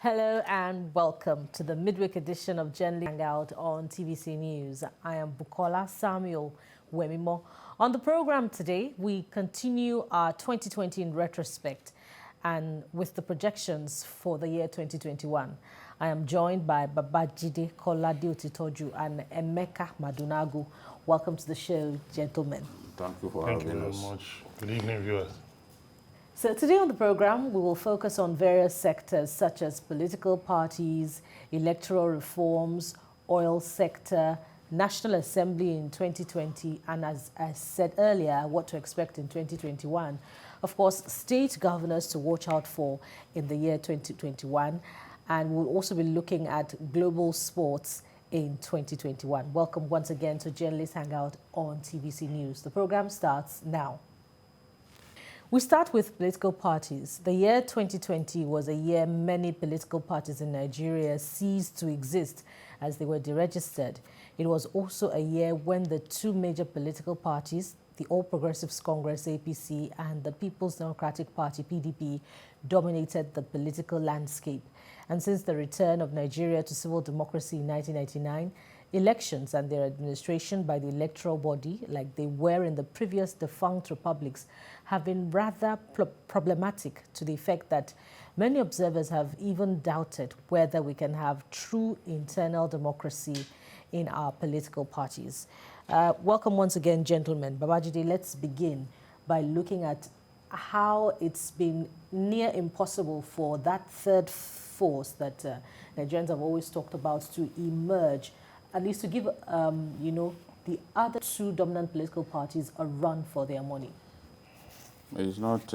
Hello and welcome to the midweek edition of Journalist Hangout on TVC News. I am Bukola Samuel Wemimo. On the program today, we continue our 2020 in retrospect and with the projections for the year 2021. I am joined by Babajide Kolade Otitoju and Emeka Madunagu. Welcome to the show, gentlemen. Thank you for Thank you having very us. much. Good evening, viewers. So today on the program, we will focus on various sectors such as political parties, electoral reforms, oil sector, National Assembly in 2020, and as I said earlier, what to expect in 2021. Of course, state governors to watch out for in the year 2021, and we'll also be looking at global sports in 2021. Welcome once again to Journalist Hangout on TVC News. The program starts now. We start with political parties. The year 2020 was a year many political parties in Nigeria ceased to exist as they were deregistered. It was also a year when the two major political parties, the All Progressives Congress, APC, and the People's Democratic Party, PDP, dominated the political landscape. And since the return of Nigeria to civil democracy in 1999, elections and their administration by the electoral body, like they were in the previous defunct republics, have been rather problematic, to the effect that many observers have even doubted whether we can have true internal democracy in our political parties. Welcome once again, gentlemen. Babajide, let's begin by looking at how it's been near impossible for that third force that Nigerians have always talked about to emerge, at least to give, the other two dominant political parties a run for their money. It's not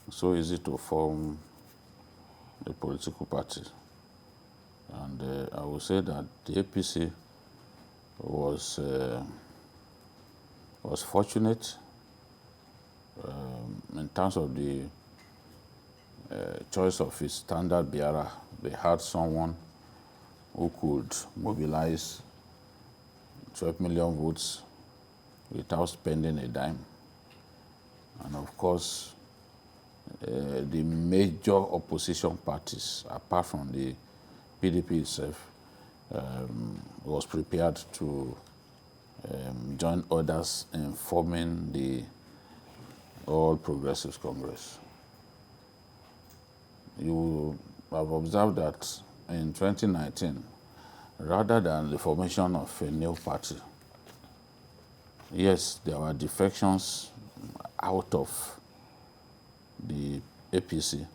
so easy to form a political party. And I would say that the APC was fortunate in terms of the choice of its standard bearer. They had someone who could mobilize 12 million votes without spending a dime. And of course, the major opposition parties, apart from the PDP itself, was prepared to join others in forming the All Progressives Congress. You have observed that in 2019, rather than the formation of a new party, yes, there were defections out of the APC,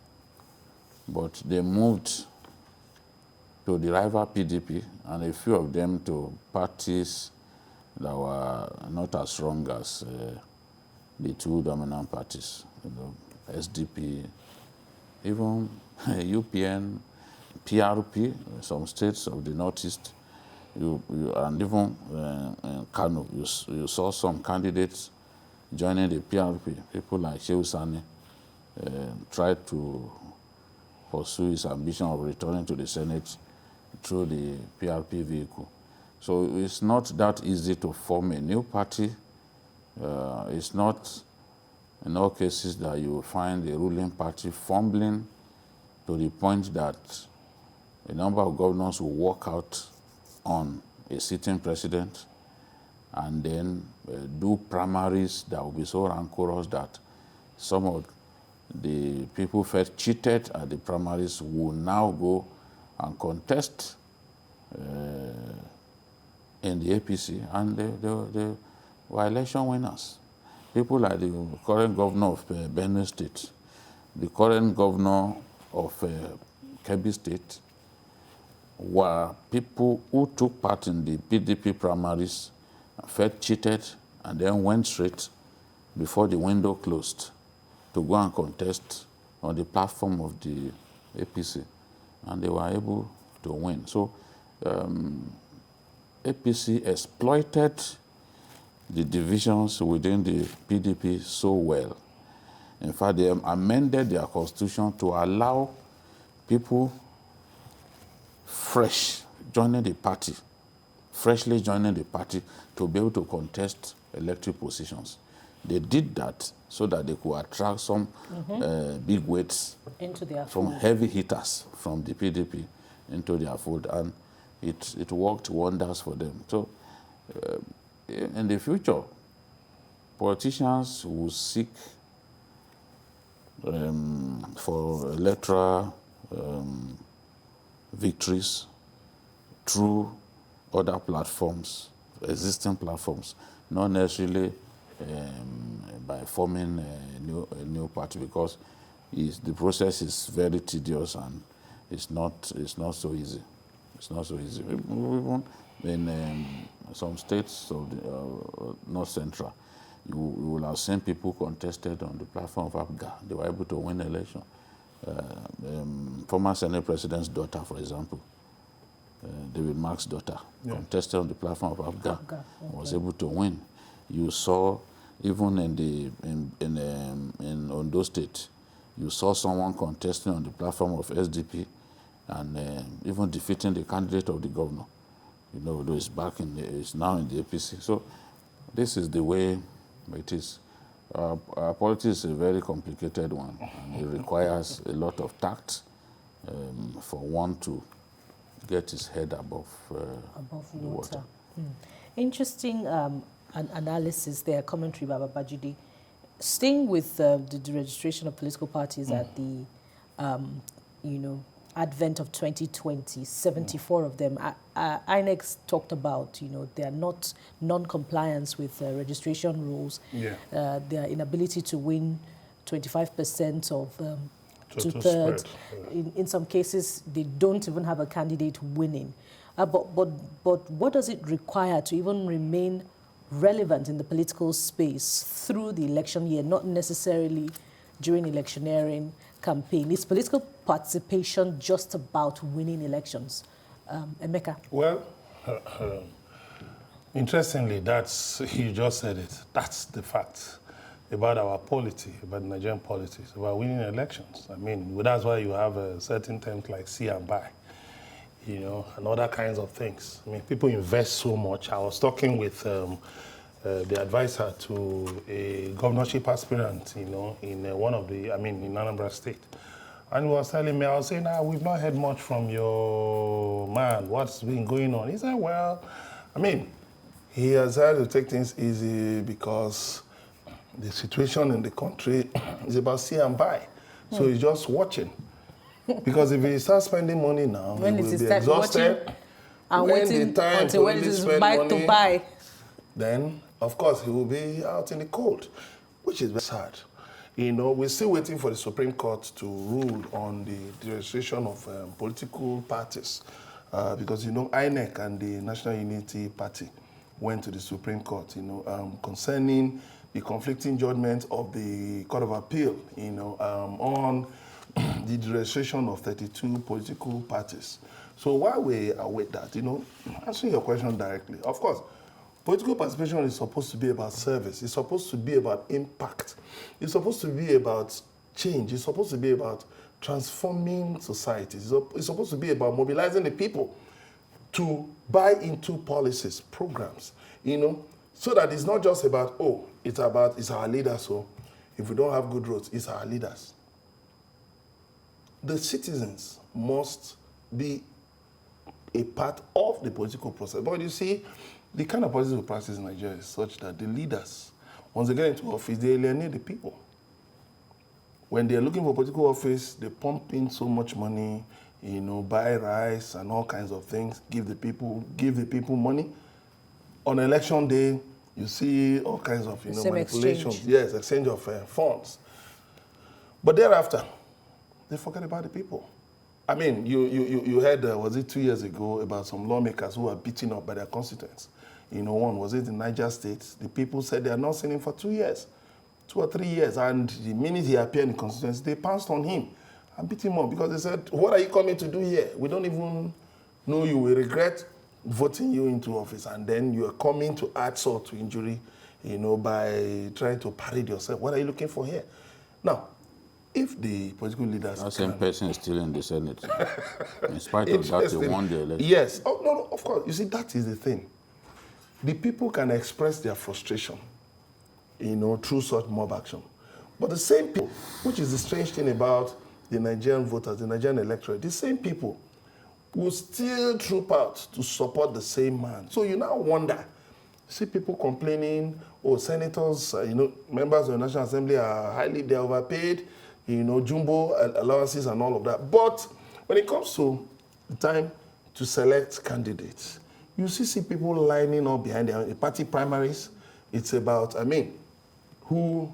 but they moved to the rival PDP and a few of them to parties that were not as strong as the two dominant parties, SDP, even UPN, PRP, some states of the Northeast, and even in Kano, you saw some candidates joining the PRP. People like Shehu Sani tried to pursue his ambition of returning to the Senate through the PRP vehicle. So it's not that easy to form a new party. It's not in all cases that you will find the ruling party fumbling to the point that a number of governors will walk out on a sitting president and then do primaries that will be so rancorous that some of the people felt cheated at the primaries will now go and contest in the APC, and they were election winners. People like the current governor of Benue State, the current governor of Kebbi State, were people who took part in the PDP primaries, felt cheated, and then went straight before the window closed to go and contest on the platform of the APC, and they were able to win. So APC exploited the divisions within the PDP so well. In fact, they amended their constitution to allow people freshly joining the party to be able to contest elective positions. They did that so that they could attract some big weights, into their some fold. heavy hitters from the PDP into their fold, and it worked wonders for them. So in the future, politicians will seek for electoral victories through other platforms, existing platforms, not necessarily by forming a new party, because the process is very tedious and it's not so easy. It's not so easy. Even in some states of the North Central, you will have seen people contested on the platform of APGA. They were able to win the election. Former Senate President's daughter, for example, David Mark's daughter, contested on the platform of APGA, was able to win. You saw, even in Ondo State, you saw someone contesting on the platform of SDP and even defeating the candidate of the governor. You know, though it's now in the APC. So this is the way it is. Politics is a very complicated one, and it requires a lot of tact for one to get his head above the water. Interesting analysis there, commentary, Baba Bajidi. Staying with the registration of political parties at the, advent of 2020, 74 of them. INEC talked about, their non-compliance with registration rules, their inability to win 25% of two-thirds. In some cases, they don't even have a candidate winning. But what does it require to even remain relevant in the political space through the election year, not necessarily during electioneering campaign? Is political participation just about winning elections? Emeka? Well, interestingly, you just said it. That's the fact about our polity, about Nigerian politics, about winning elections. I mean, that's why you have certain terms like see and buy, and other kinds of things. I mean, people invest so much. I was talking with the advisor to a governorship aspirant, in in Anambra State. And he was telling me, I was saying, we've not heard much from your man. What's been going on? He said, well, he has had to take things easy because the situation in the country is about see and buy. So he's just watching. Because if he starts spending money now, he will be exhausted. And waiting until when it is buy to buy. Then, of course, he will be out in the cold, which is very sad. We're still waiting for the Supreme Court to rule on the registration of political parties. Because, INEC and the National Unity Party went to the Supreme Court, concerning the conflicting judgment of the Court of Appeal, on the registration of 32 political parties. So while we await that, answering your question directly, of course, political participation is supposed to be about service. It's supposed to be about impact. It's supposed to be about change. It's supposed to be about transforming society. It's supposed to be about mobilizing the people to buy into policies, programs, so that it's not just about, it's our leaders. So if we don't have good roads, it's our leaders. The citizens must be a part of the political process. But you see, the kind of political practice in Nigeria is such that the leaders, once they get into office, they alienate the people. When they're looking for political office, they pump in so much money, buy rice and all kinds of things, give the people money. On election day, you see all kinds of manipulations. Exchange. Yes, exchange of funds. But thereafter, they forget about the people. I mean, you heard, was it 2 years ago, about some lawmakers who were beaten up by their constituents. One, was it in Niger State? The people said they are not seeing him for 2 years, 2 or 3 years. And the minute he appeared in the constituency, they pounced on him and beat him up because they said, what are you coming to do here? We don't even know you. We regret voting you into office. And then you are coming to add salt to injury, by trying to parade yourself. What are you looking for here? Now, if the political leaders... That same person is still in the Senate. In spite of that, they won the election. Yes. Oh, no, of course. You see, that is the thing. The people can express their frustration, through such mob action. But the same people, which is the strange thing about the Nigerian voters, the Nigerian electorate, the same people will still troop out to support the same man. So you now wonder, see people complaining, oh, senators, members of the National Assembly are they're overpaid, jumbo allowances and all of that. But when it comes to the time to select candidates, you see people lining up behind the party primaries. It's about, who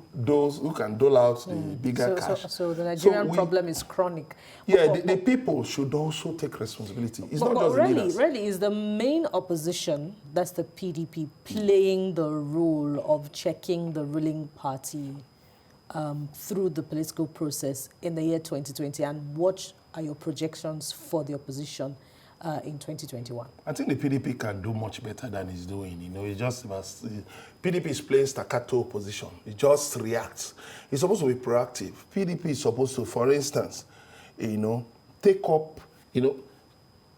can dole out the bigger cash. So the Nigerian problem is chronic. Yeah, the people should also take responsibility. It's not just the leaders. Really, is the main opposition, that's the PDP, playing the role of checking the ruling party through the political process in the year 2020? And what are your projections for the opposition in 2021? I think the PDP can do much better than it's doing. It's just about, PDP is playing staccato opposition. It just reacts. It's supposed to be proactive. PDP is supposed to, for instance, take up,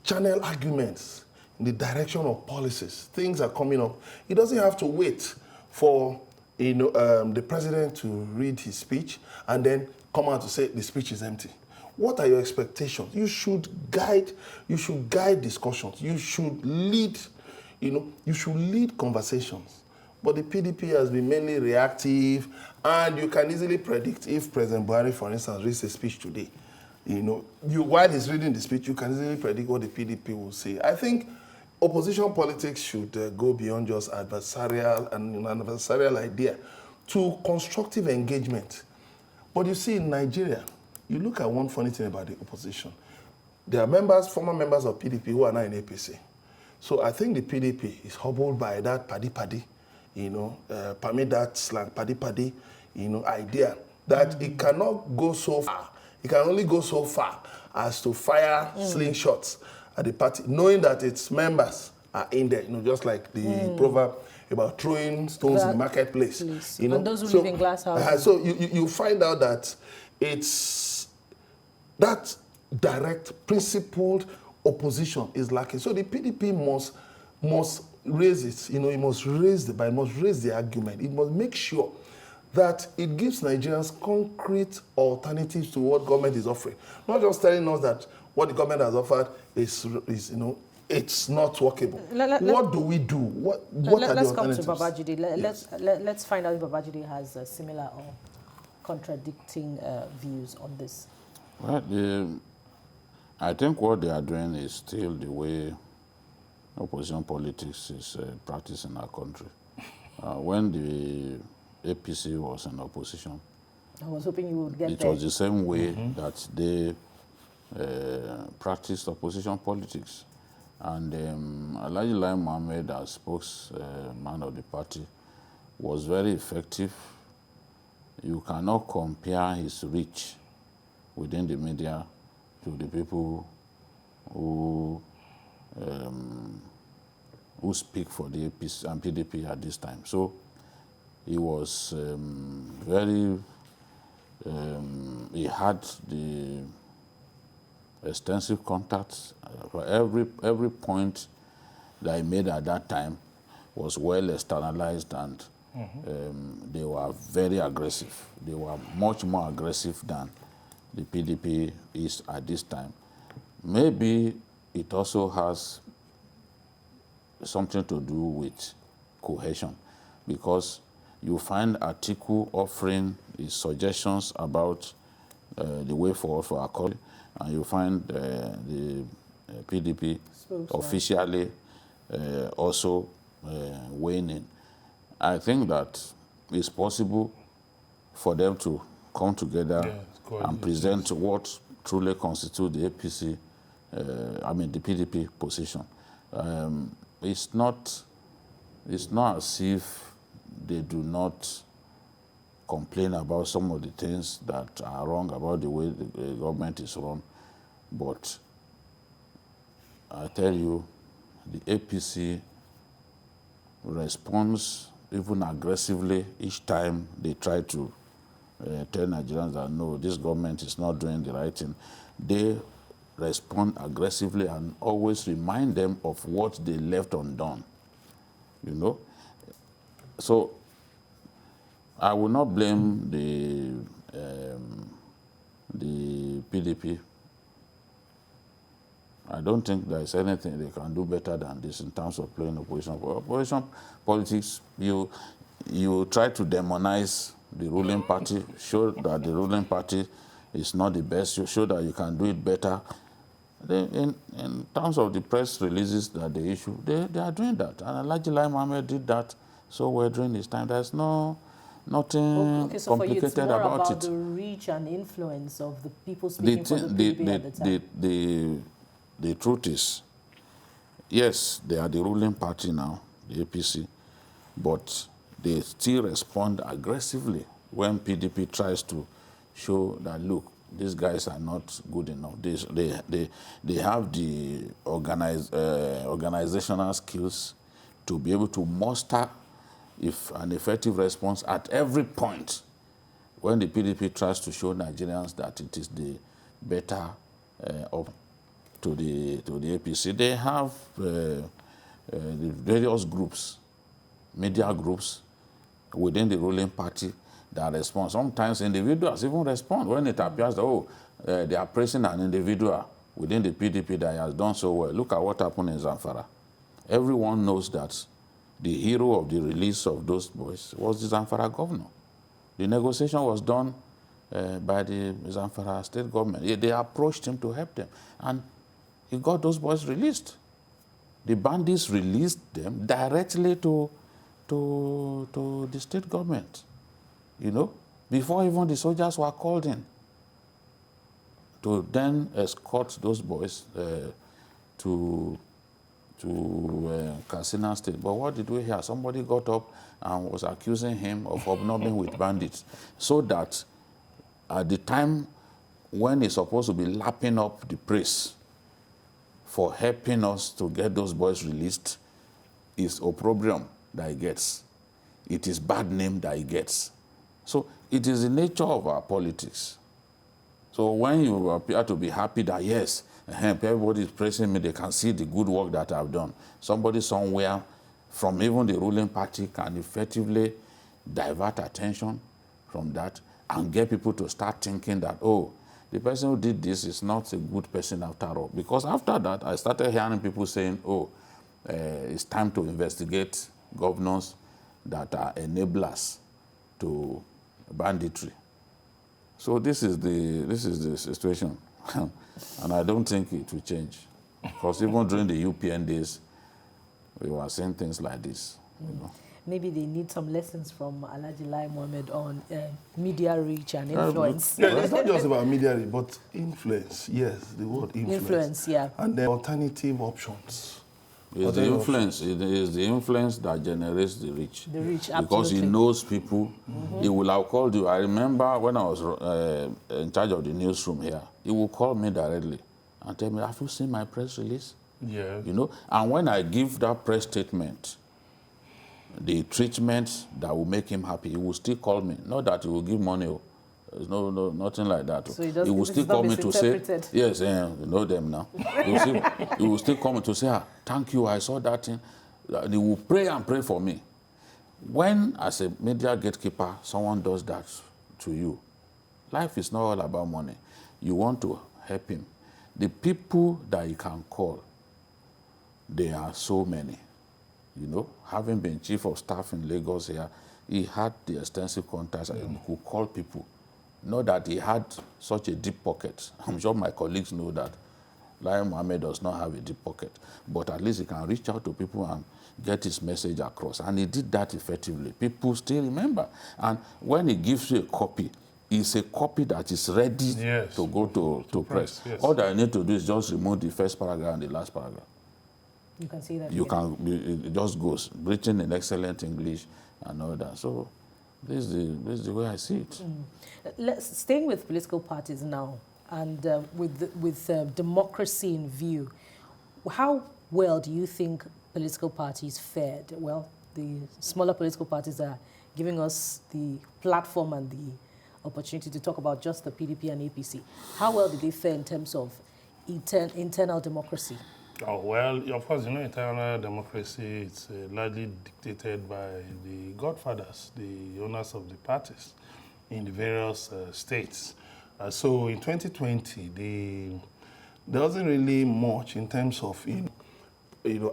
channel arguments in the direction of policies. Things are coming up. It doesn't have to wait for, the president to read his speech and then come out to say the speech is empty. What are your expectations? You should guide discussions. You should lead, conversations. But the PDP has been mainly reactive, and you can easily predict if President Buhari, for instance, reads a speech today. While he's reading the speech, you can easily predict what the PDP will say. I think opposition politics should go beyond just adversarial and an adversarial idea to constructive engagement. But you see, in Nigeria, you look at one funny thing about the opposition. There are former members of PDP who are now in APC. So I think the PDP is hobbled by that paddy, permit that slang, paddy, idea that it cannot go so far. It can only go so far as to fire slingshots at the party, knowing that its members are in there, just like the proverb about throwing stones in the marketplace. And those who live in glass houses. So you find out that it's that direct, principled opposition is lacking. So the PDP must raise it. It must raise the argument. It must make sure that it gives Nigerians concrete alternatives to what government is offering. Not just telling us that what the government has offered is it's not workable. What do we do? What are the alternatives? Let's come to Babajide. Let's find out if Babajide has similar or contradicting views on this. Well, I think what they are doing is still the way opposition politics is practiced in our country. When the APC was in opposition, I was hoping you would get it there. was the same way that they practiced opposition politics. And Alhaji Lai Mohammed, as spokesman of the party, was very effective. You cannot compare his reach within the media to the people who speak for the APC and PDP at this time. So he was he had the extensive contacts. For every point that he made at that time was well externalized, and they were very aggressive. They were much more aggressive than the PDP is at this time. Maybe it also has something to do with cohesion, because you find Atiku offering his suggestions about the way forward for our country, and you find the PDP officially also weighing in. I think that it's possible for them to come together and present what truly constitutes the APC, the PDP position. It's not as if they do not complain about some of the things that are wrong about the way the government is run, but I tell you, the APC responds even aggressively each time they try to tell Nigerians that no, this government is not doing the right thing. They respond aggressively and always remind them of what they left undone, So I will not blame the PDP. I don't think there is anything they can do better than this in terms of playing opposition. For opposition politics, you try to demonize the ruling party, show that the ruling party is not the best, you show that you can do it better. In terms of the press releases that they issue, they are doing that. And Alhaji Lai Mohammed did that so well during his time. There's nothing Okay, so for you, it's complicated more about about it. the reach and influence of the people speaking for the PDP at the time. The truth is, yes, they are the ruling party now, the APC, but they still respond aggressively when PDP tries to show that, look, these guys are not good enough. They have the organizational skills to be able to muster an effective response at every point when the PDP tries to show Nigerians that it is the better of to the APC. They have the various groups, media groups within the ruling party that respond. Sometimes individuals even respond when it appears that, they are praising an individual within the PDP that has done so well. Look at what happened in Zamfara. Everyone knows that the hero of the release of those boys was the Zamfara governor. The negotiation was done by the Zamfara state government. They approached him to help them, and he got those boys released. The bandits released them directly to the state government, before even the soldiers were called in to then escort those boys to Katsina State. But what did we hear? Somebody got up and was accusing him of hobnobbing with bandits, so that at the time when he's supposed to be lapping up the praise for helping us to get those boys released, is opprobrium that he gets. It is bad name that he gets. So it is the nature of our politics. So when you appear to be happy that, yes, everybody is praising me, they can see the good work that I've done. Somebody somewhere from even the ruling party can effectively divert attention from that and get people to start thinking that, the person who did this is not a good person after all. Because after that, I started hearing people saying, it's time to investigate governors that are enablers to banditry. So this is the situation. And I don't think it will change. Because even during the UPN days, we were saying things like this. Maybe they need some lessons from Alhaji Lai Mohammed on media reach and influence. Yeah, it's not just about media reach, but influence. Yes, the word influence. Influence, yeah. And then alternative options. It's the influence. It is the influence that generates the reach. The reach, because absolutely. he knows people. He will have called you. I remember when I was in charge of the newsroom here, he will call me directly and tell me, have you seen my press release? Yeah. And when I give that press statement, the treatment that will make him happy, he will still call me. Not that he will give money. There's nothing like that. So he will still call me to say, yes, you know them now. He will still call me to say, thank you, I saw that thing. He will pray and pray for me. When, as a media gatekeeper, someone does that to you, life is not all about money. You want to help him. The people that you can call, there are so many. Having been chief of staff in Lagos here, he had the extensive contacts and he could call people. Not that he had such a deep pocket. I'm sure my colleagues know that Lai Mohammed does not have a deep pocket, but at least he can reach out to people and get his message across. And he did that effectively. People still remember. And when he gives you a copy, it's a copy that is ready to go to press. Yes. All that I need to do is just remove the first paragraph and the last paragraph. You can see that. It just goes, written in excellent English and all that. So this is the way I see it. Staying with political parties now, and with democracy in view, how well do you think political parties fared? Well, the smaller political parties are giving us the platform and the opportunity to talk about just the PDP and APC. How well did they fare in terms of internal democracy? Oh, well, of course, internal democracy, it's largely dictated by the godfathers, the owners of the parties in the various states. So in 2020, there wasn't really much in terms of,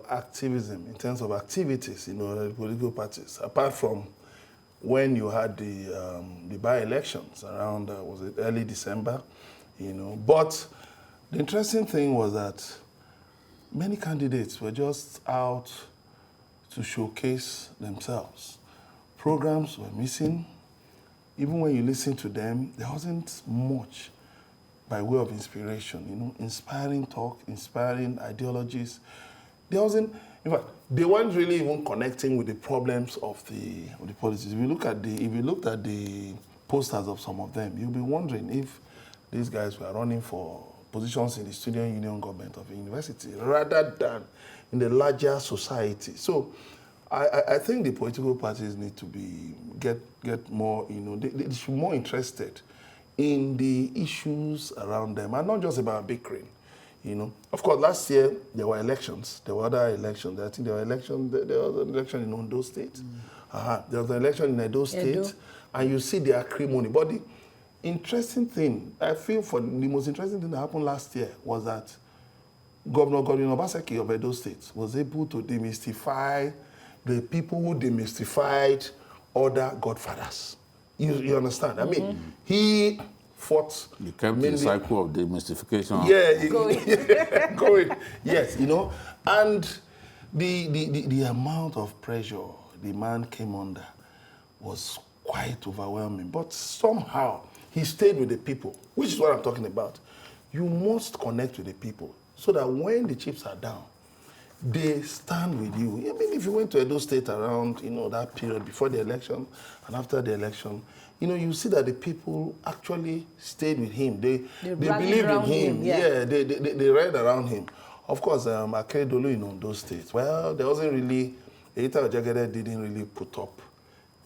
activism, in terms of activities, the political parties, apart from when you had the by-elections around, was it early December, But the interesting thing was that many candidates were just out to showcase themselves. Programs were missing. Even when you listen to them, there wasn't much by way of inspiration, inspiring talk, inspiring ideologies. There wasn't, in fact, they weren't really even connecting with the problems of the policies. If you looked at the posters of some of them, you'll be wondering if these guys were running for positions in the student union government of a university rather than in the larger society. So I think the political parties need to get more, they should be more interested in the issues around them and not just about bickering. Of course, last year there were elections. There were other elections. I think there was an election in Ondo State. There was an election in Edo State, and you see the acrimony. But the interesting thing, I feel, for the most interesting thing that happened last year was that Governor Obaseki of Edo State was able to demystify the people who demystified other godfathers. You understand? I mean, he fought. You kept the cycle of demystification. Yeah, going. Yes, and the amount of pressure the man came under was quite overwhelming. But somehow he stayed with the people, which is what I'm talking about. You must connect with the people so that when the chips are down, they stand with you. I mean, if you went to Edo State around, that period before the election and after the election, you see that the people actually stayed with him. They believed in him. Yeah, they rallied around him. Of course, Akeredolu in Ondo State, well, there wasn't really, Eita Ojagede didn't really put up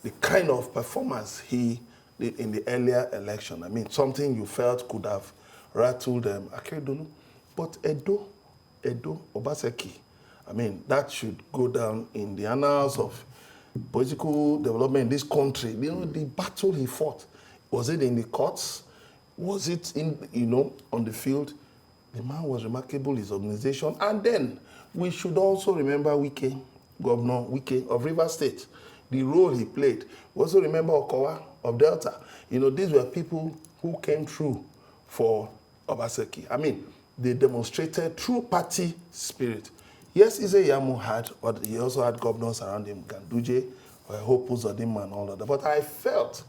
the kind of performance he did in the earlier election. I mean, something you felt could have rattled Akeredolu. But Edo, Obaseki, I mean, that should go down in the annals of political development in this country. The battle he fought, was it in the courts? Was it on the field? The man was remarkable, his organization. And then we should also remember Governor Wike of Rivers State, the role he played. We also remember Okowa of Delta. These were people who came through for Obaseki. I mean, they demonstrated true party spirit. Yes, Ize Yamu had, but he also had governors around him, Ganduje, Hope Uzodinma and all of that. But I felt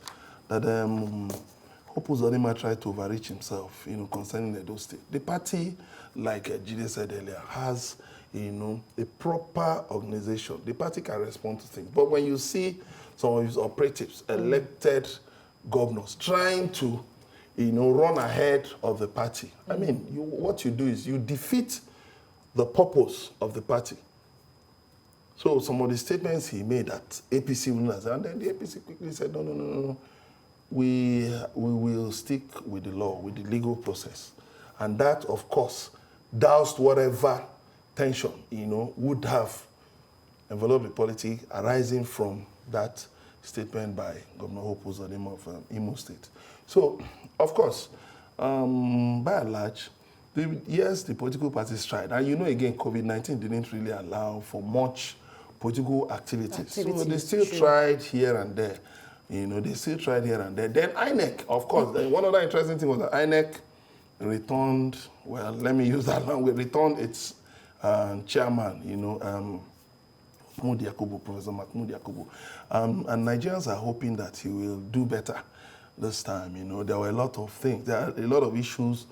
that Hope Uzodinma tried to overreach himself, concerning Edo State. The party, like Jide said earlier, has, a proper organization. The party can respond to things. But when you see some of his operatives, elected governors, trying to, run ahead of the party, I mean, what you do is you defeat the purpose of the party. So some of the statements he made at APC winners, and then the APC quickly said, no. We will stick with the law, with the legal process. And that, of course, doused whatever tension, would have enveloped the polity arising from that statement by Governor Hope Uzodinma of Imo State. So, of course, by and large, yes, the political parties tried. And again, COVID-19 didn't really allow for much political activities. So they still tried here and there. They still tried here and there. Then INEC, of course, one other interesting thing was that INEC returned, well, let me use that language, returned its chairman, Professor Mahmoud Yakubu. And Nigerians are hoping that he will do better this time. There were a lot of things, there are a lot of issues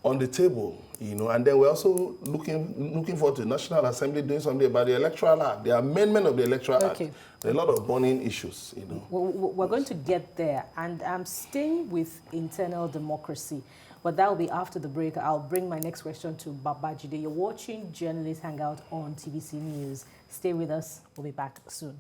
on the table, and then we're also looking forward to the National Assembly doing something about the Electoral Act, the amendment of the Electoral Act. There are a lot of burning issues, We're going to get there, and I'm staying with internal democracy, but that will be after the break. I'll bring my next question to Babajide. You're watching Journalist Hangout on TVC News. Stay with us. We'll be back soon.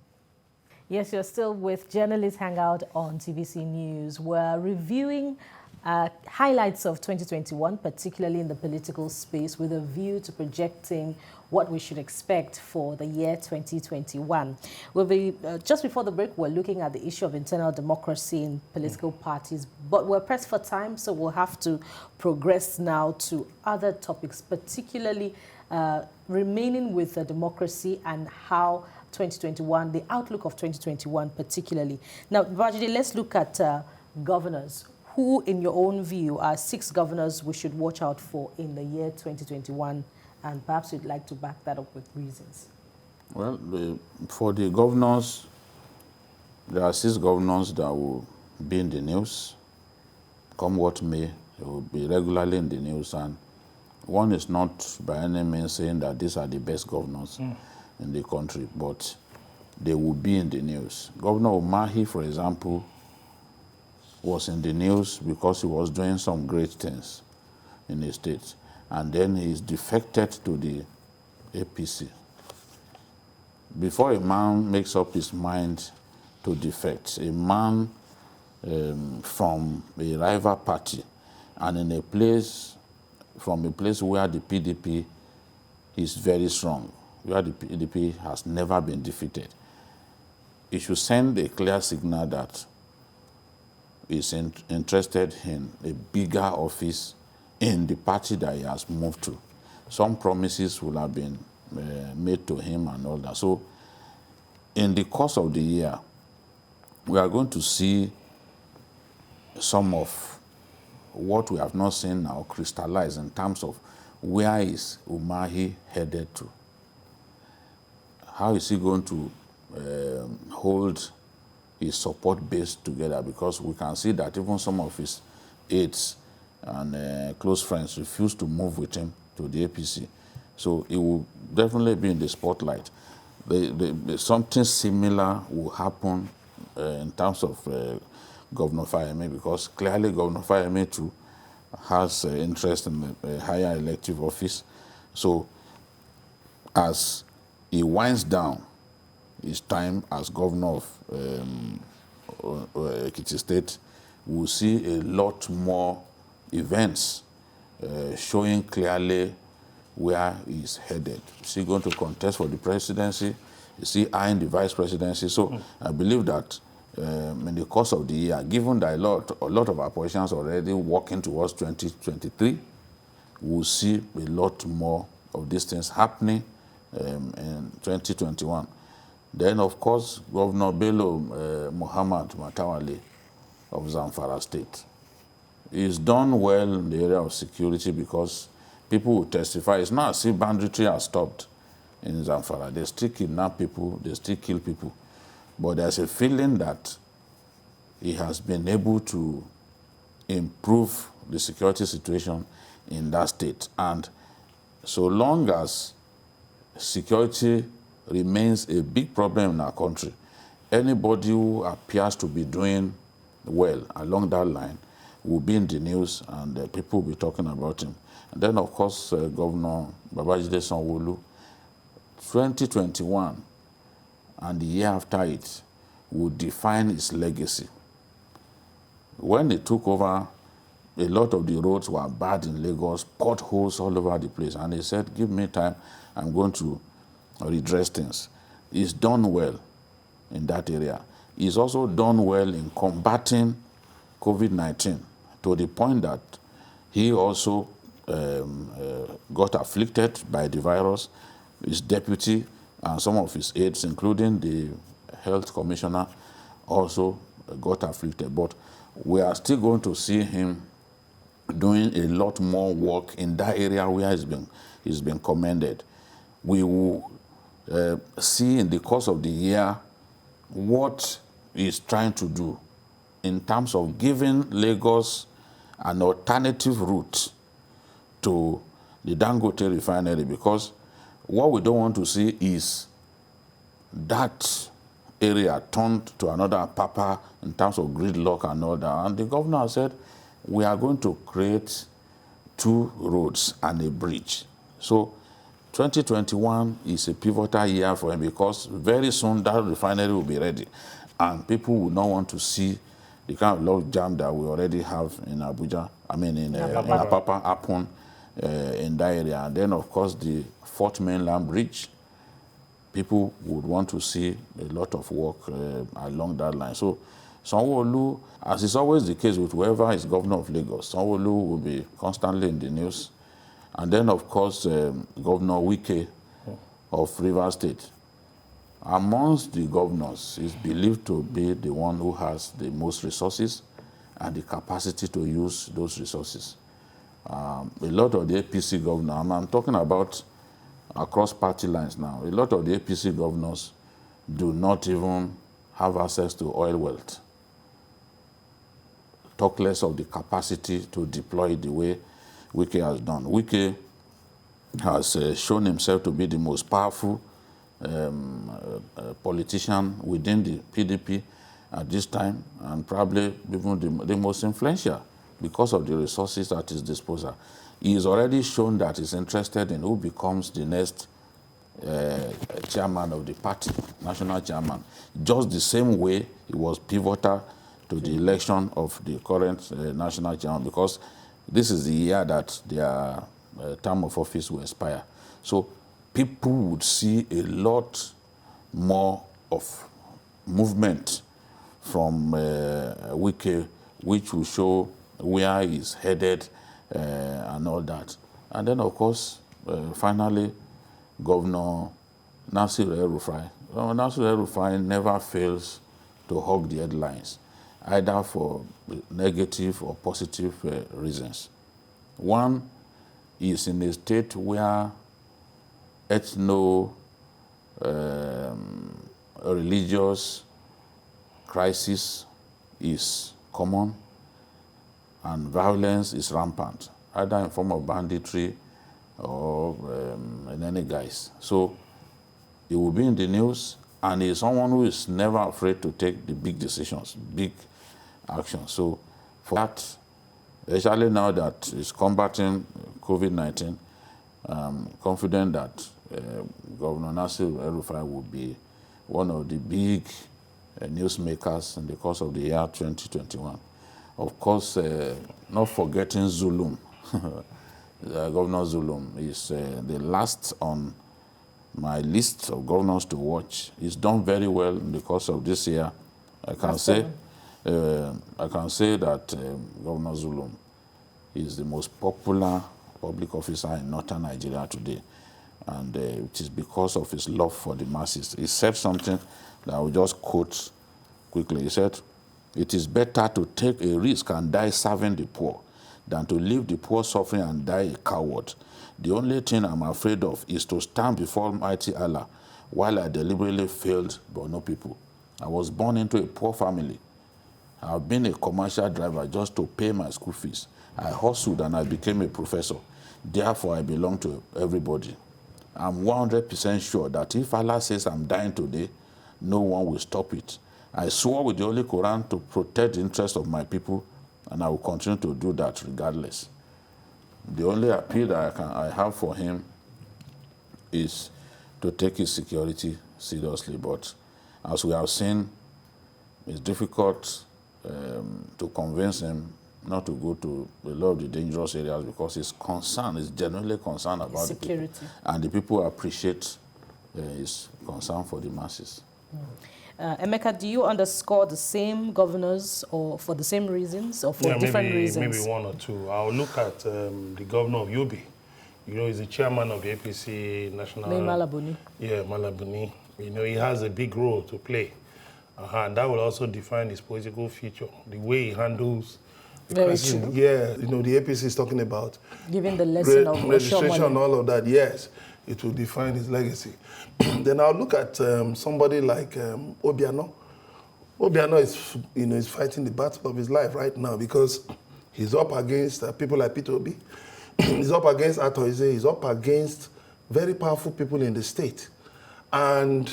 Yes, you're still with Journalist Hangout on TVC News. We're reviewing highlights of 2021, particularly in the political space, with a view to projecting what we should expect for the year 2021. We'll be, just before the break, we're looking at the issue of internal democracy in political parties, but we're pressed for time, so we'll have to progress now to other topics, particularly remaining with the democracy and how 2021, the outlook of 2021 particularly. Now, Babajide, let's look at governors. Who, in your own view, are 6 governors we should watch out for in the year 2021? And perhaps you'd like to back that up with reasons. Well, for the governors, there are 6 governors that will be in the news. Come what may, they will be regularly in the news. And one is not by any means saying that these are the best governors in the country, but they will be in the news. Governor Umahi, for example, was in the news because he was doing some great things in the state. And then he's defected to the APC. Before a man makes up his mind to defect, a man from a rival party and in a place, from a place where the PDP is very strong, where the PDP has never been defeated, it should send a clear signal that is interested in a bigger office in the party that he has moved to. Some promises will have been made to him and all that. So in the course of the year, we are going to see some of what we have not seen now crystallize in terms of where is Umahi headed to? How is he going to hold his support base together? Because we can see that even some of his aides and close friends refuse to move with him to the APC. So it will definitely be in the spotlight. Something similar will happen in terms of Governor Fayemi, because clearly Governor Fayemi too has interest in a higher elective office. So as he winds down his time as governor of Ekiti State, we'll see a lot more events showing clearly where he's headed. Is he going to contest for the presidency? Is he eyeing the vice presidency? So I believe that in the course of the year, given that a lot of our politicians are already working towards 2023, we'll see a lot more of these things happening in 2021. Then, of course, Governor Bello Muhammad Matawale of Zamfara State. He's done well in the area of security because people will testify. It's not as if banditry has stopped in Zamfara. They still kidnap people, they still kill people. But there's a feeling that he has been able to improve the security situation in that state. And so long as security remains a big problem in our country, anybody who appears to be doing well along that line will be in the news and people will be talking about him. And then, of course, Governor Babajide Sanwo-Olu, 2021 and the year after it will define his legacy. When they took over, a lot of the roads were bad in Lagos, potholes all over the place. And he said, give me time, I'm going to redress things. He's done well in that area. He's also done well in combating COVID-19 to the point that he also got afflicted by the virus. His deputy and some of his aides, including the health commissioner, also got afflicted. But we are still going to see him doing a lot more work in that area where he's been commended. We will see in the course of the year what he's trying to do in terms of giving Lagos an alternative route to the Dangote refinery, because what we don't want to see is that area turned to another papa in terms of gridlock and all that. And the governor said, we are going to create 2 roads and a bridge. So 2021 is a pivotal year for him because very soon that refinery will be ready and people will not want to see the kind of log jam that we already have in Abuja, I mean in Apapa happen in that area. And then, of course, the Fourth Mainland Bridge, people would want to see a lot of work along that line. So Sanwo-Olu, as is always the case with whoever is governor of Lagos, Sanwo-Olu will be constantly in the news. And then, of course, Governor Wike of Rivers State. Amongst the governors, is believed to be the one who has the most resources and the capacity to use those resources. A lot of the APC governors, and I'm talking about across party lines now, a lot of the APC governors do not even have access to oil wealth. Talk less of the capacity to deploy the way Wike has done. Wike has shown himself to be the most powerful politician within the PDP at this time, and probably even the most influential because of the resources at his disposal. He has already shown that he's interested in who becomes the next chairman of the party, national chairman, just the same way he was pivotal to the election of the current national chairman, because this is the year that their term of office will expire. So people would see a lot more of movement from Wike, which will show where he's headed and all that. And then, of course, finally, Governor Nasir El-Rufai. Nasir El-Rufai never fails to hog the headlines, either for negative or positive reasons. One is in a state where religious crisis is common and violence is rampant, either in form of banditry or in any guise. So he will be in the news, and he's someone who is never afraid to take the big decisions, big actions. So for that, especially now that he's combating COVID-19, I'm confident that Governor Nasir El-Rufai will be one of the big newsmakers in the course of the year 2021. Of course, not forgetting Zulum. Governor Zulum is the last on my list of governors to watch. He's done very well in the course of this year. I can say that Governor Zulum is the most popular public officer in northern Nigeria today, and it is because of his love for the masses. He said something that I will just quote quickly. He said, "It is better to take a risk and die serving the poor than to leave the poor suffering and die a coward. The only thing I'm afraid of is to stand before Almighty Allah while I deliberately failed Borno people. I was born into a poor family. I've been a commercial driver just to pay my school fees. I hustled and I became a professor. Therefore, I belong to everybody. I'm 100% sure that if Allah says I'm dying today, no one will stop it. I swore with the Holy Quran to protect the interests of my people, and I will continue to do that regardless." The only appeal that I have for him is to take his security seriously. But as we have seen, it's difficult to convince him not to go to a lot of the dangerous areas, because he's concerned, he's genuinely concerned about security. The people. And the people appreciate his concern for the masses. Emeka, do you underscore the same governors, or for the same reasons, or for different reasons? Maybe one or two. I'll look at the governor of Yobe. You know, he's the chairman of the APC National... Malabuni. Yeah, Malabuni. You know, he has a big role to play. And that will also define his political future, the way he handles... Very true. Yeah, you know, the APC is talking about... Giving the lesson of registration and all of that, yes. It will define his legacy. Then I'll look at somebody like Obiano. Obiano is, is fighting the battle of his life right now, because he's up against people like Peter Obi. He's up against Atoize. He's up against very powerful people in the state. And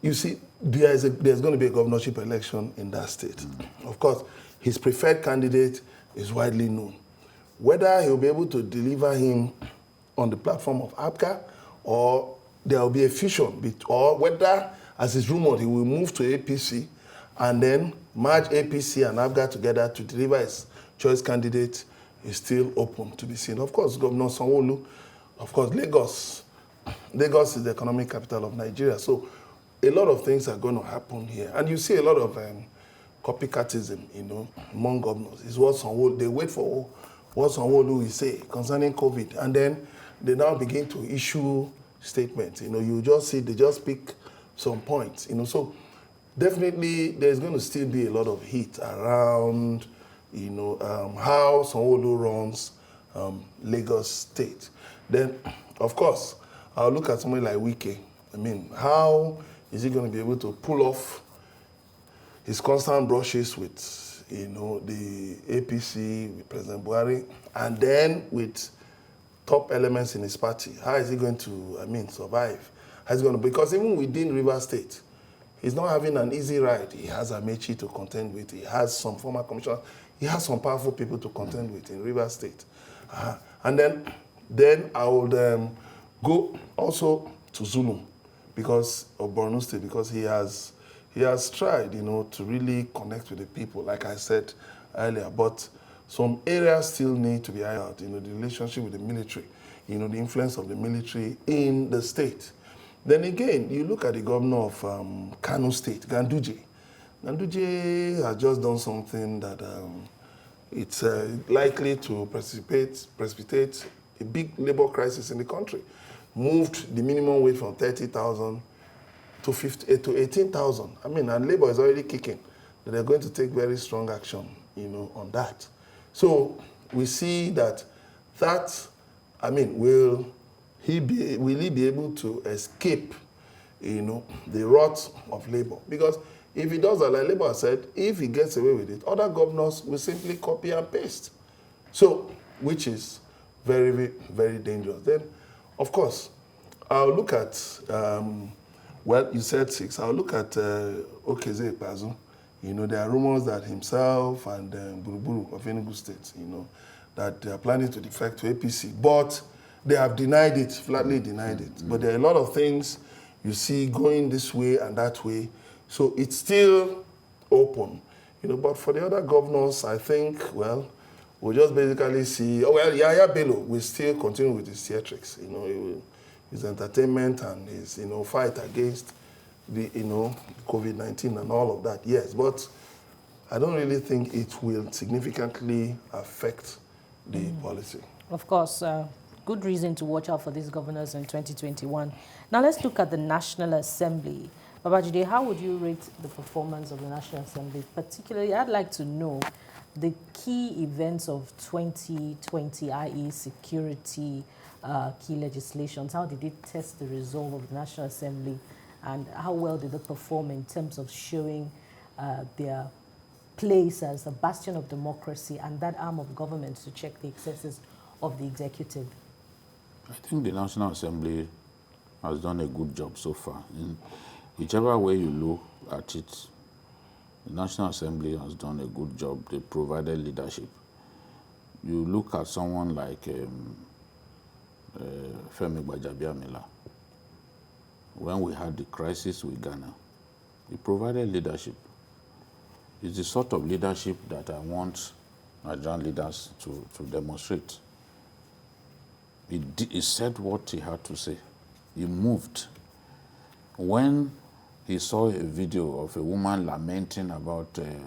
you see, there's going to be a governorship election in that state. Of course, his preferred candidate is widely known. Whether he'll be able to deliver him on the platform of APGA, or there will be a fusion, or whether, as is rumored, he will move to APC and then merge APC and ABGA together to deliver his choice candidate is still open to be seen. Of course, Governor Sanwo-Olu, of course, Lagos is the economic capital of Nigeria, so a lot of things are going to happen here. And you see a lot of copycatism, among governors. It's what Sanwo-Olu, they wait for what Sanwo-Olu will say concerning COVID, and then they now begin to issue statements. You just see, they just pick some points, so definitely there's going to still be a lot of heat around, how Sanwo-Olu runs Lagos State. Then, of course, I'll look at somebody like Wike. How is he going to be able to pull off his constant brushes with, the APC, with President Buhari, and then with top elements in his party? How is he going to, survive? How is he going to, because even within River State, he's not having an easy ride. He has Amechi to contend with. He has some former commissioners. He has some powerful people to contend with in River State. And then I would go also to Zulu because of Borno State, because he has tried, to really connect with the people, like I said earlier. But some areas still need to be ironed out. The relationship with the military, the influence of the military in the state. Then again, you look at the governor of Kano State, Ganduje. Ganduje has just done something that it's likely to precipitate a big labor crisis in the country. Moved the minimum wage from 30,000 to 18,000. And labor is already kicking. They're going to take very strong action, on that. So we see that will he be able to escape, the wrath of labor? Because if he does that, like Labour said, if he gets away with it, other governors will simply copy and paste. So, which is very, very, very dangerous. Then, of course, I'll look at, you said 6. I'll look at Okeze Ikpeazu. There are rumors that himself and Buruburu of Enugu State, that they are planning to defect to APC. But they have denied it, flatly denied it. But there are a lot of things you see going this way and that way. So it's still open. But for the other governors, I think, we'll just basically see, Yaya Bello will still continue with his theatrics, his entertainment and his, fight against the, COVID-19 and all of that, yes. But I don't really think it will significantly affect the policy. Of course, good reason to watch out for these governors in 2021. Now let's look at the National Assembly. Babajide, how would you rate the performance of the National Assembly? Particularly, I'd like to know the key events of 2020, i.e. security, key legislations. How did it test the resolve of the National Assembly, and how well did they perform in terms of showing their place as a bastion of democracy and that arm of government to check the excesses of the executive? I think the National Assembly has done a good job so far. In whichever way you look at it, the National Assembly has done a good job. They provided leadership. You look at someone like Femi Gbajabiamila. When we had the crisis with Ghana, he provided leadership. It's the sort of leadership that I want Nigerian leaders to demonstrate. He said what he had to say. He moved. When he saw a video of a woman lamenting about a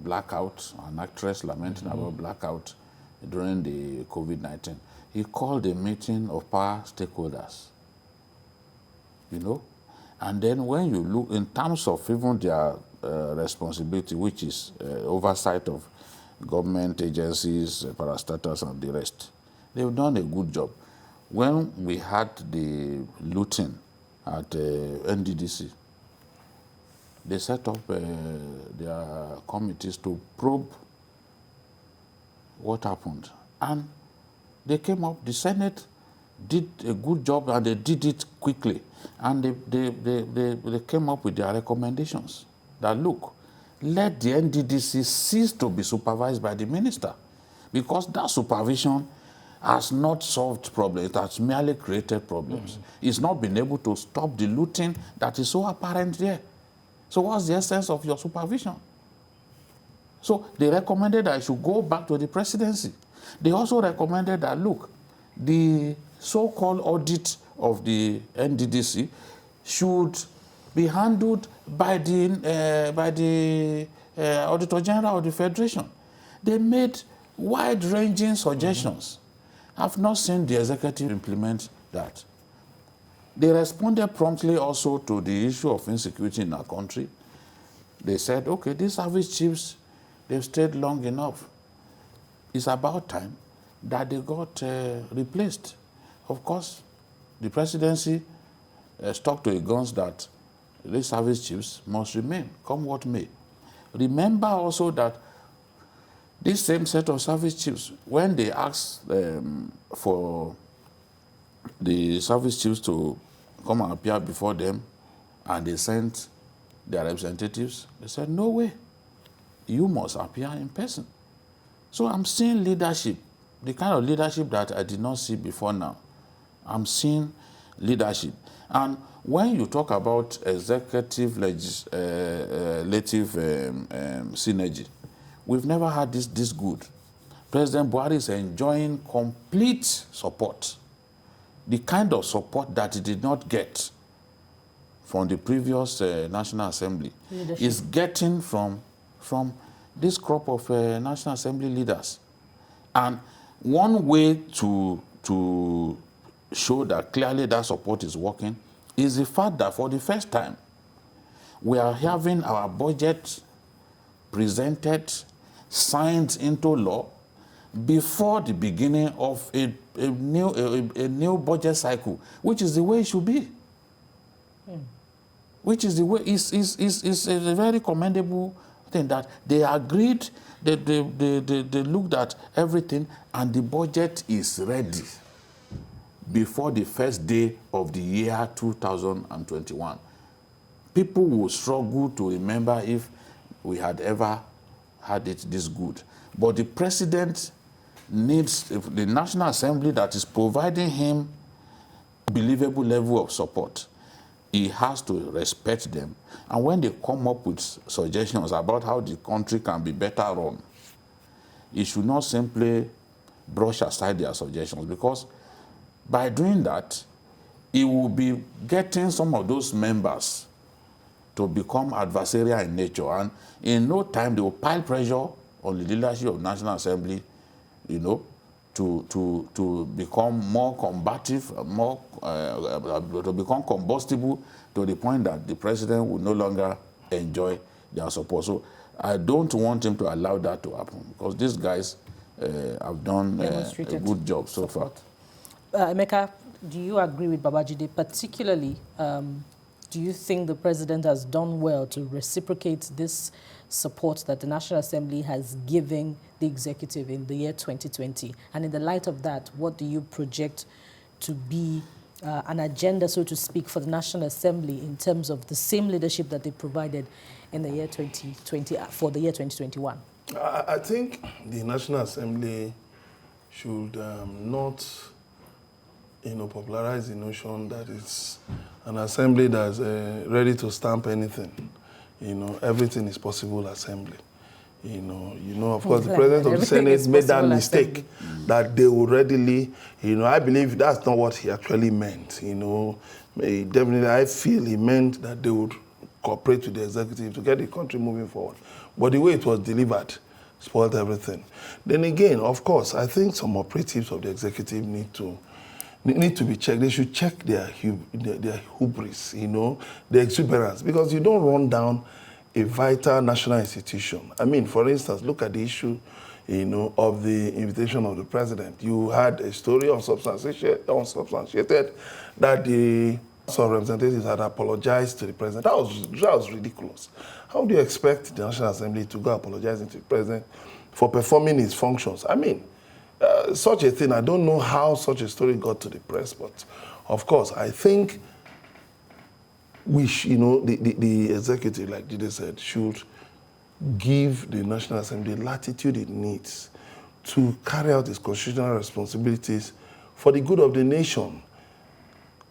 blackout, an actress lamenting about blackout during the COVID-19, he called a meeting of power stakeholders. And then when you look in terms of even their responsibility, which is oversight of government agencies, parastatals, and the rest, they've done a good job. When we had the looting at NDDC, they set up their committees to probe what happened. And they came up, the Senate did a good job, and they did it quickly. And they came up with their recommendations that, look, let the NDDC cease to be supervised by the minister, because that supervision has not solved problems. It has merely created problems. It's not been able to stop the looting that is so apparent there. So what's the essence of your supervision? So they recommended I should go back to the presidency. They also recommended that, look, the so-called audit of the NDDC should be handled by the Auditor General of the Federation. They made wide-ranging suggestions. I've not seen the executive implement that. They responded promptly also to the issue of insecurity in our country. They said, okay, these service chiefs, they've stayed long enough. It's about time that they got replaced. Of course, the presidency stuck to its guns that these service chiefs must remain, come what may. Remember also that this same set of service chiefs, when they asked for the service chiefs to come and appear before them, and they sent their representatives, they said, no way, you must appear in person. So I'm seeing leadership, the kind of leadership that I did not see before now. I'm seeing leadership. And when you talk about executive legislative synergy, we've never had this good. President Buhari is enjoying complete support. The kind of support that he did not get from the previous National Assembly is getting from this crop of National Assembly leaders. And one way to show that clearly that support is working is the fact that for the first time, we are having our budget presented, signed into law before the beginning of a new budget cycle, which is the way it should be. Which is the way, is a very commendable thing that they agreed, they looked at everything, and the budget is ready before the first day of the year 2021. People will struggle to remember if we had ever had it this good. But the president needs the National Assembly that is providing him a believable level of support. He has to respect them. And when they come up with suggestions about how the country can be better run, he should not simply brush aside their suggestions, because by doing that, he will be getting some of those members to become adversarial in nature. And in no time, they will pile pressure on the leadership of the National Assembly, you know, to become more combative, to become combustible, to the point that the president will no longer enjoy their support. So I don't want him to allow that to happen, because these guys have done a good job so far. Emeka, do you agree with Babajide? Particularly, do you think the president has done well to reciprocate this support that the National Assembly has given the executive in the year 2020? And in the light of that, what do you project to be an agenda, so to speak, for the National Assembly in terms of the same leadership that they provided in the year 2020 for the year 2021? I think the National Assembly should not, popularize the notion that it's an assembly that's ready to stamp anything. Everything is possible assembly. Of course, the president of the Senate made that mistake that they would readily, I believe that's not what he actually meant. Definitely, I feel he meant that they would cooperate with the executive to get the country moving forward. But the way it was delivered spoiled everything. Then again, of course, I think some operatives of the executive need to be checked. They should check their hubris, the exuberance, because you don't run down a vital national institution. I mean, for instance, look at the issue, of the invitation of the president. You had a story unsubstantiated that the House of Representatives had apologized to the president. That was ridiculous. How do you expect the National Assembly to go apologizing to the president for performing his functions? I mean, such a thing, I don't know how such a story got to the press, but of course, I think the executive, like Jide said, should give the National Assembly latitude it needs to carry out its constitutional responsibilities for the good of the nation,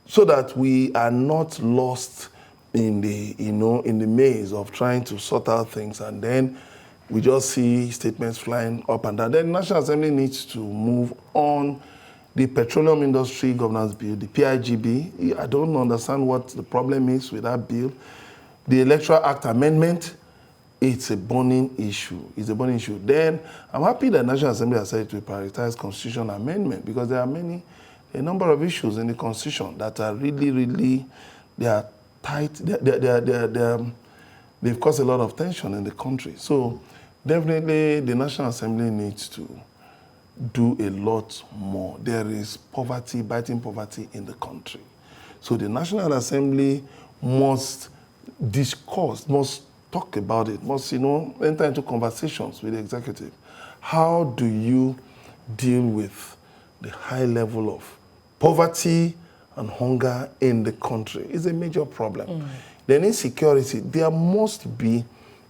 so that we are not lost in the, in the maze of trying to sort out things, and then we just see statements flying up and down. Then the National Assembly needs to move on the Petroleum Industry Governance Bill, the PIGB. I don't understand what the problem is with that bill. The Electoral Act Amendment, it's a burning issue. It's a burning issue. Then I'm happy that National Assembly has said to prioritize constitutional amendment, because there are a number of issues in the Constitution that are really, they are tight. They've caused a lot of tension in the country. So definitely the National Assembly needs to do a lot more. There is poverty, biting poverty in the country. So the National Assembly must discuss, must talk about it, must, enter into conversations with the executive. How do you deal with the high level of poverty and hunger in the country? It's a major problem. Then insecurity, there must be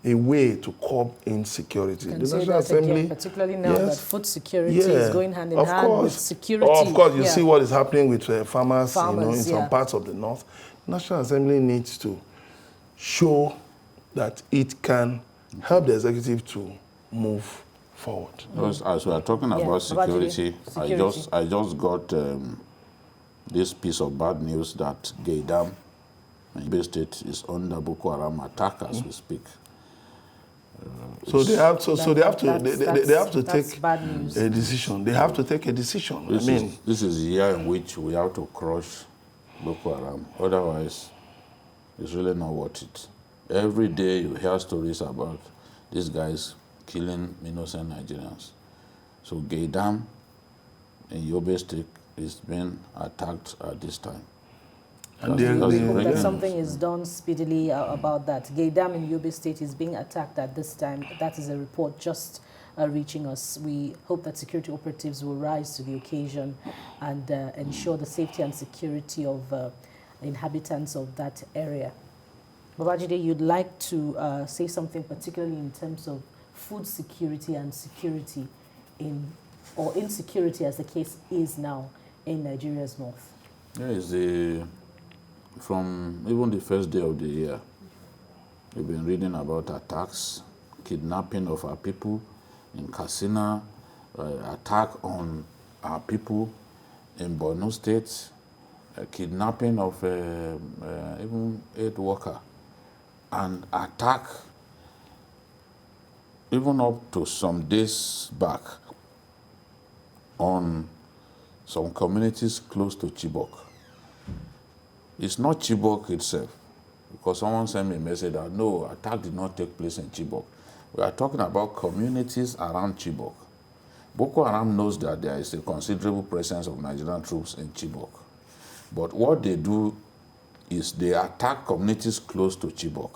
a way to curb insecurity. The National Assembly, again, particularly now that food security is going hand in hand with security. Of course, you see what is happening with farmers, in some parts of the north. The National Assembly needs to show that it can help the executive to move forward. As we are talking about security, I just got this piece of bad news that Gaydam in Yobe State is under Boko Haram attack as we speak. So they have to take a decision. They have to take a decision. This is a year in which we have to crush Boko Haram. Otherwise, it's really not worth it. Every day you hear stories about these guys killing innocent Nigerians. So Gaydam in Yobe State is being attacked at this time. And that something is done speedily about that. Gaydam in Yobe State is being attacked at this time. That is a report just reaching us. We hope that security operatives will rise to the occasion and ensure the safety and security of inhabitants of that area. Babajide, you'd like to say something particularly in terms of food security and security or insecurity, as the case is now in Nigeria's north. Yeah, from even the first day of the year, we've been reading about attacks, kidnapping of our people in Katsina, attack on our people in Borno State, kidnapping of even aid worker, and attack even up to some days back on some communities close to Chibok. It's not Chibok itself, because someone sent me a message that no, attack did not take place in Chibok. We are talking about communities around Chibok. Boko Haram knows that there is a considerable presence of Nigerian troops in Chibok. But what they do is they attack communities close to Chibok.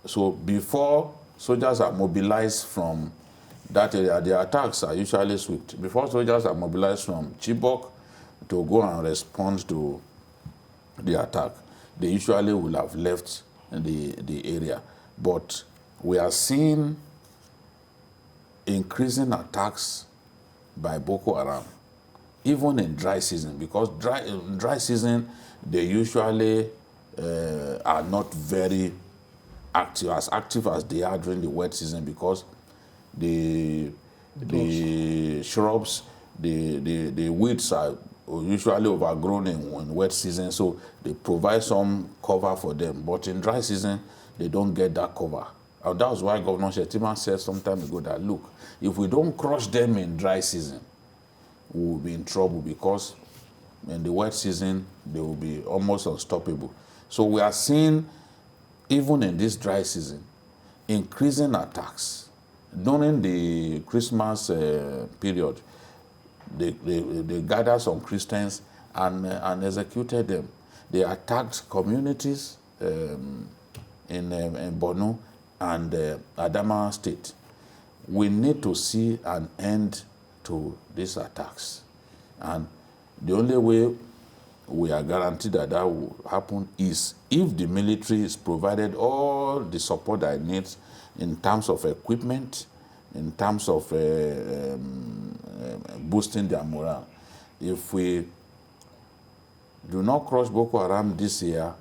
So before soldiers are mobilized from that area, the attacks are usually swift. Before soldiers are mobilized from Chibok to go and respond to the attack, they usually will have left the area. But we are seeing increasing attacks by Boko Haram, even in dry season, because in dry season, they usually are not very active as they are during the wet season, because the shrubs, the weeds are usually overgrown in wet season, so they provide some cover for them. But in dry season, they don't get that cover. And that was why Governor Shettima said some time ago that, look, if we don't crush them in dry season, we will be in trouble, because in the wet season, they will be almost unstoppable. So we are seeing, even in this dry season, increasing attacks. During the Christmas period, they gathered some Christians and executed them. They attacked communities in Borno and Adamawa State. We need to see an end to these attacks. And the only way we are guaranteed that that will happen is if the military is provided all the support that it needs in terms of equipment, in terms of boosting their morale. If we do not crush Boko Haram this year,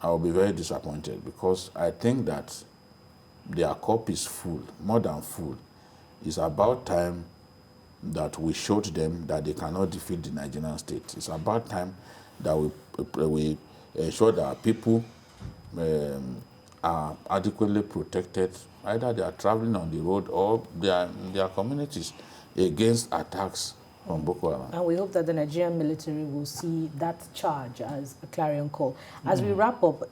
I'll be very disappointed because I think that their cup is full, more than full. It's about time that we showed them that they cannot defeat the Nigerian state. It's about time that we ensure that our people are adequately protected, either they are traveling on the road or they are in their communities against attacks from Boko Haram. And we hope that the Nigerian military will see that charge as a clarion call. As we wrap up,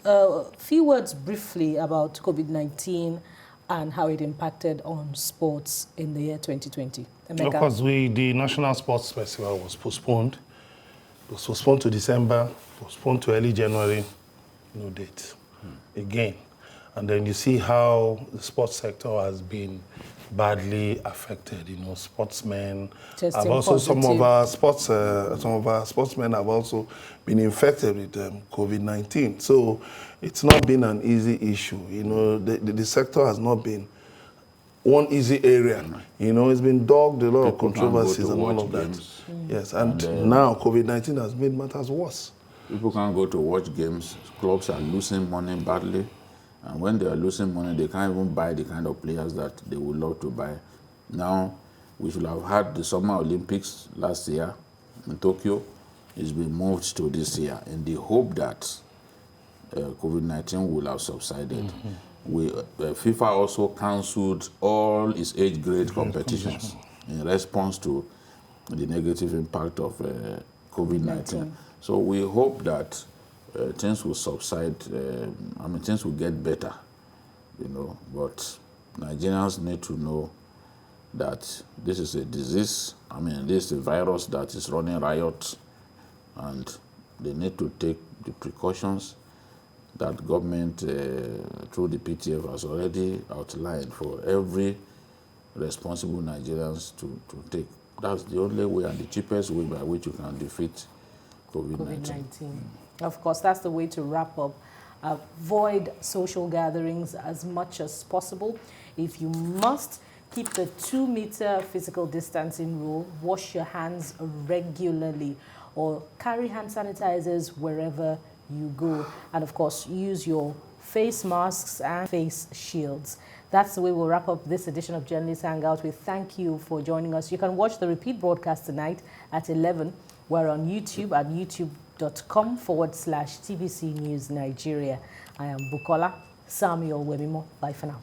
a few words briefly about COVID-19 and how it impacted on sports in the year 2020. Emeka. Of course, the National Sports Festival was postponed. It was postponed to December, postponed to early January, no date again. And then you see how the sports sector has been badly affected. You know, sportsmen Testing have also positive. some of our sportsmen have also been infected with COVID-19. So it's not been an easy issue. You know, the sector has not been one easy area. You know, it's been dogged a lot of People can't go controversies to and all watch of that. games. Yes, and now COVID-19 has made matters worse. People can't go to watch games. Clubs are losing money badly. And when they are losing money, they can't even buy the kind of players that they would love to buy. Now, we should have had the Summer Olympics last year in Tokyo. It's been moved to this year in the hope that COVID-19 will have subsided. FIFA also cancelled all its age grade competitions in response to the negative impact of COVID-19. So we hope that things will subside. Things will get better, you know. But Nigerians need to know that this is a disease. This is a virus that is running riot, and they need to take the precautions that government, through the PTF, has already outlined for every responsible Nigerians to take. That's the only way and the cheapest way by which you can defeat COVID-19. Of course, that's the way to wrap up. Avoid social gatherings as much as possible. If you must, keep the 2-meter physical distancing rule. Wash your hands regularly or carry hand sanitizers wherever you go. And of course, use your face masks and face shields. That's the way we'll wrap up this edition of Journalist Hangout. We thank you for joining us. You can watch the repeat broadcast tonight at 11. We're on YouTube at youtube.com/TBC News Nigeria. I am Bukola Samuel Webimo. Bye for now.